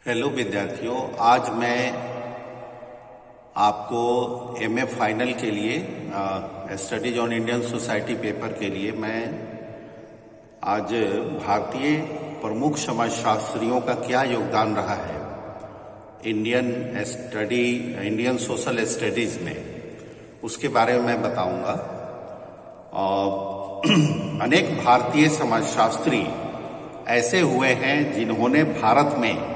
Hello विद्यार्थियों, आज मैं आपको एमए फाइनल के लिए studies on Indian society paper के लिए मैं आज भारतीय प्रमुख समाजशास्त्रियों का क्या योगदान रहा है इंडियन सोशल स्टडीज में, उसके बारे में मैं बताऊंगा। अनेक भारतीय समाजशास्त्री ऐसे हुए हैं जिन्होंने भारत में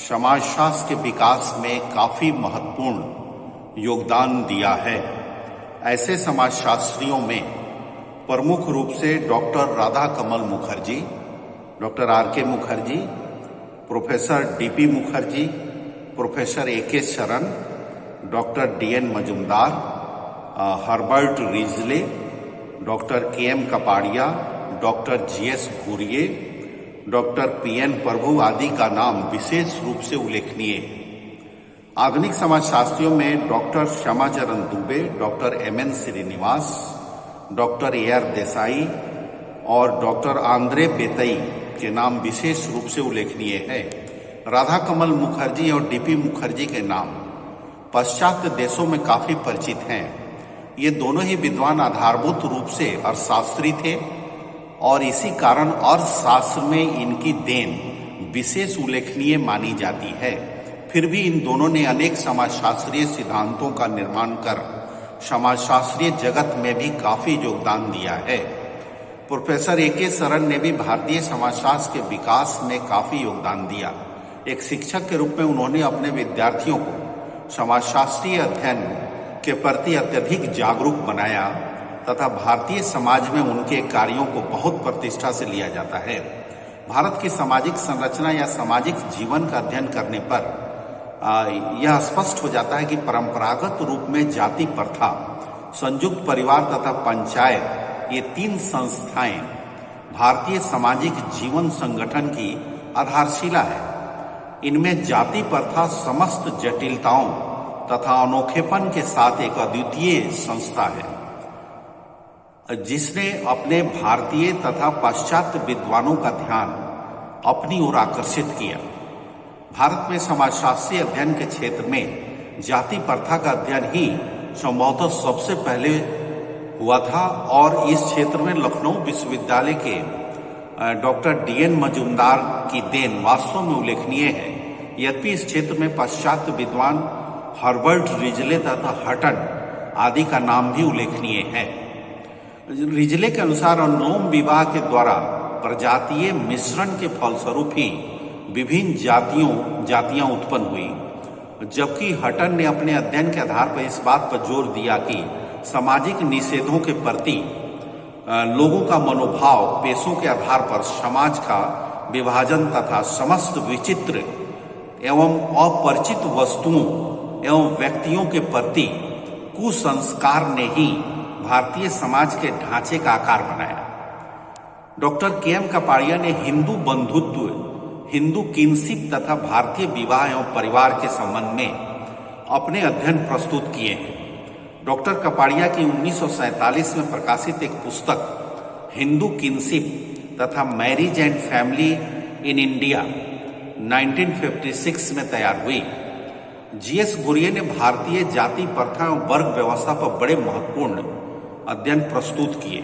समाजशास्त्र के विकास में काफी महत्वपूर्ण योगदान दिया है। ऐसे समाजशास्त्रियों में प्रमुख रूप से doctor Radhakamal Mukherjee, doctor R K. Mukherjee, professor D P. Mukherjee, professor A K. Saran, doctor D N. Majumdar, Herbert Risley, doctor K M. Kapadia, doctor G S. Ghurye, doctor P N. Prabhu आदि का नाम विशेष रूप से उल्लेखनीय है। आधुनिक समाजशास्त्रियों में doctor Shyamacharan Dube, doctor M N. Srinivas, doctor A R. Desai और डॉक्टर आंद्रे बेतई के नाम विशेष रूप से उल्लेखनीय है। राधाकमल मुखर्जी और डी.पी. मुखर्जी के नाम पाश्चात्य देशों में काफी परिचित हैं। ये दोनों ही विद्वान आधारभूत रूप से अर्थशास्त्री थे और इसी कारण अर्थशास्त्र में इनकी देन विशेष उल्लेखनीय मानी जाती है। फिर भी इन दोनों ने अनेक समाजशास्त्रीय सिद्धांतों का निर्माण कर समाजशास्त्रीय जगत में भी काफी योगदान दिया है। Professor A K. शरण ने भी भारतीय समाजशास्त्र के विकास में काफी योगदान दिया। एक शिक्षक के रूप में उन्होंने अपने विद्यार्थियों को समाजशास्त्रीय अध्ययन के प्रति अत्यधिक जागरूक बनाया तथा भारतीय समाज में उनके कार्यों को बहुत प्रतिष्ठा से लिया जाता है। भारत की सामाजिक संरचना या सामाजिक जीवन का अध्ययन करने पर यह स्पष्ट हो जाता है कि परंपरागत रूप में जाति प्रथा, संयुक्त परिवार तथा पंचायत, ये तीन संस्थाएं भारतीय सामाजिक जीवन संगठन की आधारशिला है। इनमें जाति प्रथा समस्त जटिलताओं तथा अनोखेपन के साथ एक अद्वितीय संस्था है जिसने अपने भारतीय तथा पाश्चात्य विद्वानों का ध्यान अपनी ओर आकर्षित किया। भारत में समाजशास्त्रीय अध्ययन के क्षेत्र में जाति प्रथा का अध्ययन ही संभवतः सबसे पहले हुआ था और इस क्षेत्र में लखनऊ विश्वविद्यालय के डॉक्टर डी.एन. मजुमदार की देन वास्तव में उल्लेखनीय है। यद्यपि इस क्षेत्र में पाश्चात्य विद्वान हर्बर्ट रिजले तथा हटन आदि का नाम भी उल्लेखनीय है। रिजले के अनुसार अनुलोम विवाह के द्वारा प्रजातीय मिश्रण के फलस्वरूप ही विभिन्न जातियां उत्पन्न हुई, जबकि हटन ने अपने अध्ययन के आधार पर इस बात पर जोर दिया कि सामाजिक निषेधों के प्रति लोगों का मनोभाव पेशों के आधार पर समाज का विभाजन तथा समस्त विचित्र एवं अपरिचित वस्तुओं एवं व्यक्तियों के प्रति कुसंस्कार ने ही भारतीय समाज के ढांचे का आकार बनाया। Doctor K M. कपाड़िया ने हिंदू बंधुत्व, हिंदू किनशिप तथा भारतीय विवाह एवं परिवार के संबंध में अपने अध्ययन प्रस्तुत किए हैं। डॉक्टर कपाड़िया की 1947 में प्रकाशित एक पुस्तक हिंदू किनशिप तथा marriage and family in India 1956 में तैयार हुई। जी.एस. घुरिये ने भारतीय जाति प्रथा एवं वर्ग व्यवस्था पर बड़े महत्वपूर्ण अध्ययन प्रस्तुत किए।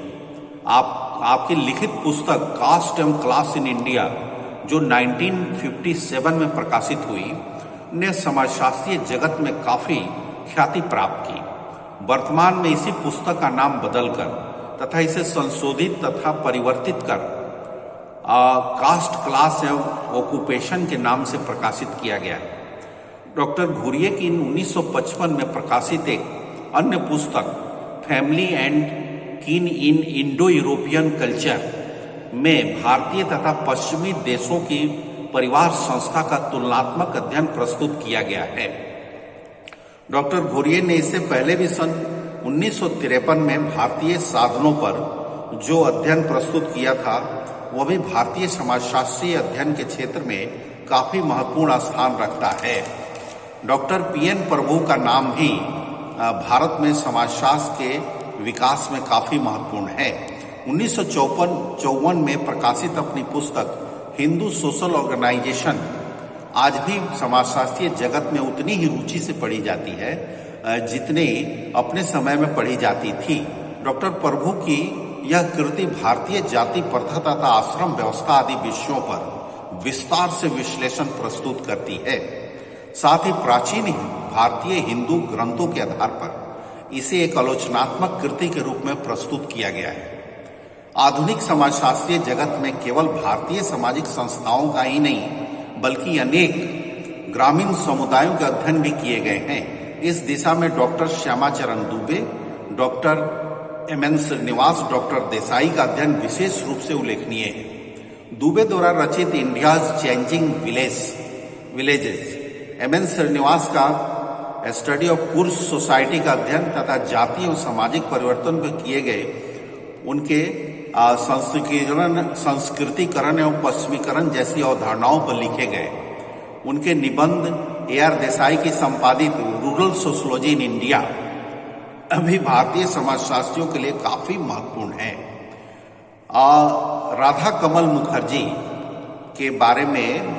आपकी लिखित पुस्तक caste and class in India जो 1957 में प्रकाशित हुई ने समाजशास्त्रीय जगत में काफी ख्याति प्राप्त की। वर्तमान में इसी पुस्तक का नाम बदलकर तथा इसे संशोधित तथा परिवर्तित कर कास्ट, क्लास एवं ऑक्यूपेशन के नाम से प्रकाशित किया गया है। डॉक्टर घुरिये की 1955 में प्रकाशित एक अन्य पुस्तक फैमिली एंड कीन इन इंडो यूरोपियन कल्चर में भारतीय तथा पश्चिमी देशों की परिवार संस्था का तुलनात्मक अध्ययन प्रस्तुत किया गया है। डॉक्टर घुरिये ने इससे पहले भी सन 1953 में भारतीय साधनों पर जो अध्ययन प्रस्तुत किया था वह भी भारतीय समाजशास्त्रीय अध्ययन के क्षेत्र में काफी महत्वपूर्ण स्थान रखता है। Doctor P N. प्रभु का नाम भी भारत में समाजशास्त्र के विकास में काफी महत्वपूर्ण है। 1954 में प्रकाशित अपनी पुस्तक हिंदू सोशल ऑर्गेनाइजेशन आज भी समाजशास्त्रीय जगत में उतनी ही रुचि से पढ़ी जाती है जितने अपने समय में पढ़ी जाती थी। डॉक्टर प्रभु की यह कृति भारतीय जाति प्रथा तथा आश्रम व्यवस्था आदि विषयों पर विस्तार से विश्लेषण प्रस्तुत करती है। साथ ही प्राचीन भारतीय हिंदू ग्रंथों के आधार पर इसे एक आलोचनात्मक कृति के रूप में प्रस्तुत किया गया है। आधुनिक समाजशास्त्रीय जगत में केवल भारतीय सामाजिक संस्थाओं का ही नहीं बल्कि अनेक ग्रामीण समुदायों के अध्ययन भी किए गए हैं। इस दिशा में doctor Shyamacharan Dube, doctor M.N. Srinivas, doctor Desai का अध्ययन विशेष रूप से उल्लेखनीय है। दुबे द्वारा रचित India's changing villages, M.N. Srinivas का स्टडी ऑफ पुअर सोसाइटी का अध्ययन तथा जातीय और सामाजिक परिवर्तन पर किए गए उनके संस्कृतिकरण एवं पश्चिमीकरण जैसी अवधारणाओं पर लिखे गए उनके निबंध A.R. देसाई की संपादित रूरल सोशियोलॉजी इन इंडिया अभी भारतीय समाजशास्त्रियों के लिए काफी महत्वपूर्ण है। राधा कमल मुखर्जी के बारे में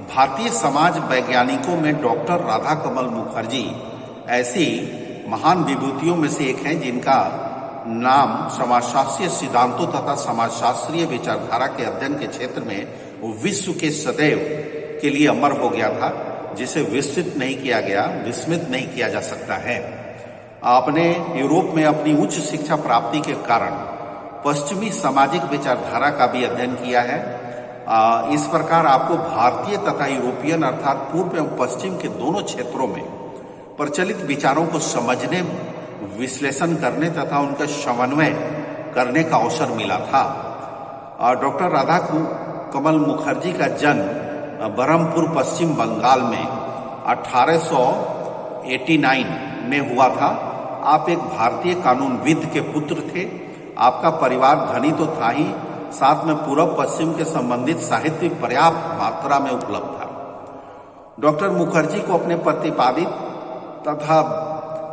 भारतीय समाज वैज्ञानिकों में डॉक्टर राधा कमल मुखर्जी ऐसी महान विभूतियों में से एक हैं जिनका नाम समाजशास्त्रीय सिद्धांतों तथा समाजशास्त्रीय विचारधारा के अध्ययन के क्षेत्र में विश्व के सदैव के लिए अमर हो गया था, जिसे विस्मित नहीं किया जा सकता है। आपने यूरोप में अपनी उच्च शिक्षा प्राप्ति के कारण पश्चिमी सामाजिक विचारधारा का भी अध्ययन किया है। इस प्रकार आपको भारतीय तथा यूरोपियन अर्थात पूर्व एवं पश्चिम के दोनों क्षेत्रों में प्रचलित विचारों को समझने, विश्लेषण करने तथा उनका समन्वय करने का अवसर मिला था। डॉक्टर राधा कमल मुखर्जी का जन्म बरहमपुर पश्चिम बंगाल में 1889 में हुआ था। आप एक भारतीय कानूनविद के पुत्र थे। आपका परिवार धनी तो था ही, साथ में पूर्व पश्चिम के संबंधित साहित्य पर्याप्त मात्रा में उपलब्ध था। डॉक्टर मुखर्जी को अपने प्रतिपादित तथा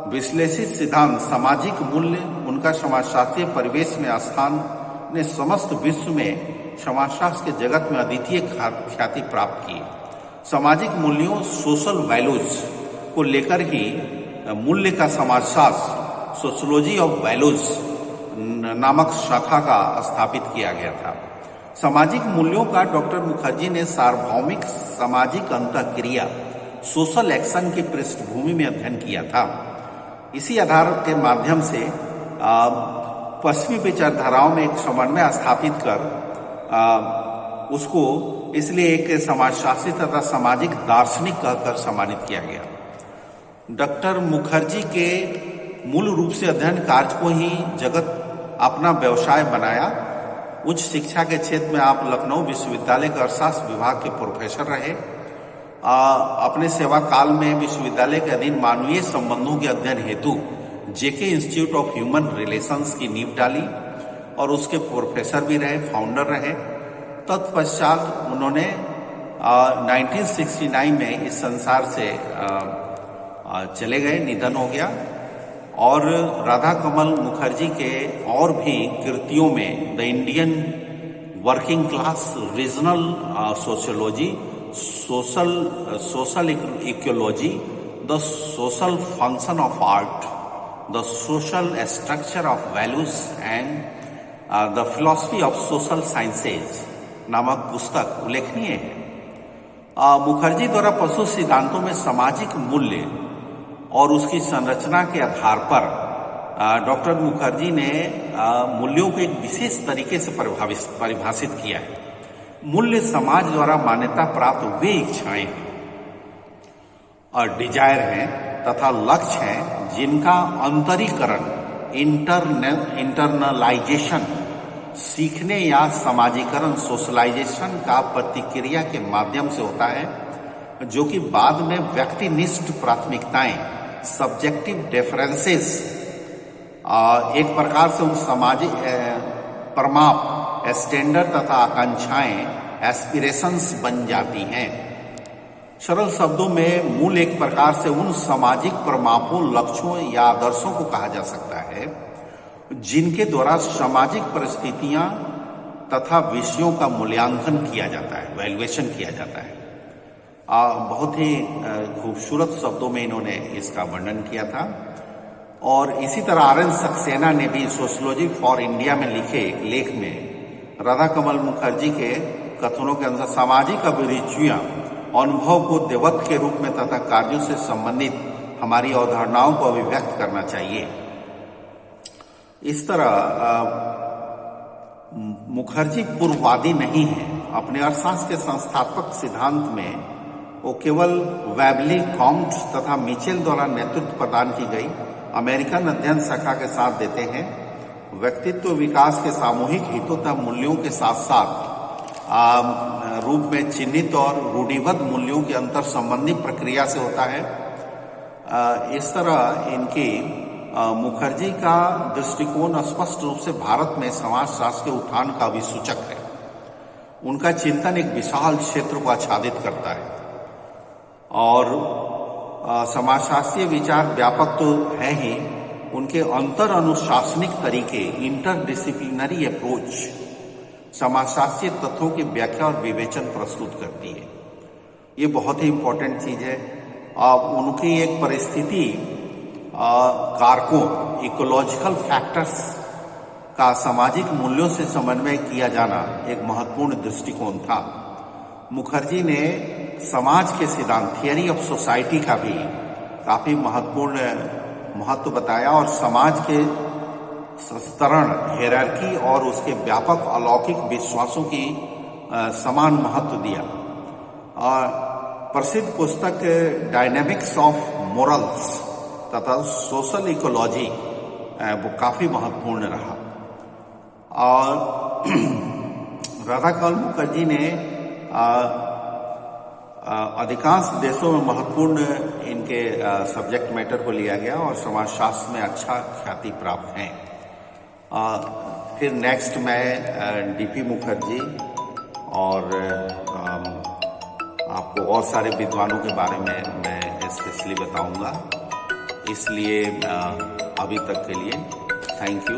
विश्लेषित सिद्धांत, सामाजिक मूल्य, उनका समाजशास्त्रीय परिवेश में स्थान ने समस्त विश्व में समाजशास्त्र के जगत में अद्वितीय ख्याति प्राप्त की। सामाजिक मूल्यों, सोशल वैल्यूज को लेकर ही मूल्य का समाजशास्त्र, सोशियोलॉजी ऑफ वैल्यूज नामक शाखा का स्थापित किया गया था। सामाजिक मूल्यों का डॉक्टर मुखर्जी ने सार्वभौमिक सामाजिक अंतःक्रिया, सोशल एक्शन की पृष्ठभूमि में अध्ययन किया था। इसी आधार के माध्यम से पश्चिमी विचारधाराओं में एक समन्वय स्थापित कर उसको इसलिए एक समाजशास्त्री तथा सामाजिक दार्शनिक कहकर सम्मानित किया गया। डॉक्टर मुखर्जी के मूल रूप से अध्ययन कार्य को ही जगत अपना व्यवसाय बनाया। उच्च शिक्षा के क्षेत्र में आप लखनऊ विश्वविद्यालय के अर्थशास्त्र विभाग के प्रोफेसर रहे। अपने सेवा काल में विश्वविद्यालय के अधीन मानवीय संबंधों के अध्ययन हेतु जेके इंस्टीट्यूट ऑफ ह्यूमन रिलेशंस की नींव डाली और उसके प्रोफेसर भी रहे, फाउंडर रहे। तत्पश्चात उन्होंने 1969 में इस संसार से चले गए, निधन हो गया। और राधा कमल मुखर्जी के और भी कृतियों में the Indian working class, regional sociology, social ecology, the social function of art, the social structure of values and the philosophy of social sciences नामक पुस्तक उल्लेखनीय है। मुखर्जी द्वारा प्रस्तुत सिद्धांतों में सामाजिक मूल्य और उसकी संरचना के आधार पर डॉक्टर मुखर्जी ने मूल्यों को एक विशेष तरीके से परिभाषित किया है। मूल्य समाज द्वारा मान्यता प्राप्त वे इच्छाएं हैं और डिजायर हैं तथा लक्ष्य हैं जिनका अंतरीकरण, इंटरनलाइजेशन, सीखने या समाजीकरण, सोशलाइजेशन का प्रतिक्रिया के माध्यम से होता है, जो कि बाद में व्यक्तिनिष्ठ प्राथमिकताएं, सब्जेक्टिव डिफरेंसेस एक प्रकार से उन सामाजिक परमाप, स्टैंडर्ड तथा आकांक्षाएं, एस्पिरेशंस बन जाती हैं। सरल शब्दों में मूल एक प्रकार से उन सामाजिक परमापों, लक्ष्यों या आदर्शों को कहा जा सकता है जिनके द्वारा सामाजिक परिस्थितियां तथा विषयों का मूल्यांकन किया जाता है, वैल्यूएशन किया जाता है। बहुत ही खूबसूरत शब्दों में इन्होंने इसका वर्णन किया था। और इसी तरह आर.एन. सक्सेना ने भी सोशियोलॉजी फॉर इंडिया में लिखे एक लेख में राधा कमल मुखर्जी के कथनों के अनुसार सामाजिक अभिरुचियां अनुभव को देवत्व के रूप में तथा कार्यों से संबंधित हमारी अवधारणाओं को अभिव्यक्त करना चाहिए। इस तरह मुखर्जी पूर्ववादी नहीं है। अपने अर्थशास्त्र के संस्थापक सिद्धांत में वो केवल वेबली, कॉम्ट तथा मिचेल द्वारा नेतृत्व प्रदान की गई अमेरिकन अध्ययन शाखा के साथ देते हैं। व्यक्तित्व विकास के सामूहिक हितों तथा मूल्यों के साथ साथ रूप में चिन्हित और रूढ़िबद्ध मूल्यों के अंतर संबंधी प्रक्रिया से होता है। इस तरह इनकी मुखर्जी का दृष्टिकोण स्पष्ट रूप से भारत में समाजशास्त्र के उत्थान का भी सूचक है। उनका चिंतन एक विशाल क्षेत्र को आच्छादित करता है और समाजशास्त्रीय विचार व्यापक तो है ही, उनके अंतर अनुशासनिक तरीके, इंटरडिसिप्लिनरी अप्रोच समाजशास्त्रीय तत्वों की व्याख्या और विवेचन प्रस्तुत करती है। ये बहुत ही इंपॉर्टेंट चीज है। उनकी एक परिस्थिति कारकों, इकोलॉजिकल फैक्टर्स का सामाजिक मूल्यों से समन्वय किया जाना एक महत्वपूर्ण दृष्टिकोण था। मुखर्जी ने समाज के सिद्धांत, थियरी ऑफ सोसाइटी का भी काफी महत्वपूर्ण महत्व बताया और समाज के स्तरण, हायरार्की और उसके व्यापक अलौकिक विश्वासों की समान महत्व दिया। प्रसिद्ध पुस्तक डायनेमिक्स ऑफ मोरल्स तथा सोशल इकोलॉजी वो काफी महत्वपूर्ण रहा। और राधा कमल मुखर्जी ने अधिकांश देशों में महत्वपूर्ण इनके सब्जेक्ट मैटर को लिया गया और समाजशास्त्र में अच्छा ख्याति प्राप्त है। फिर नेक्स्ट मैं डीपी मुखर्जी और आपको और सारे विद्वानों के बारे में मैं स्पेशली बताऊंगा। इसलिए अभी तक के लिए थैंक यू।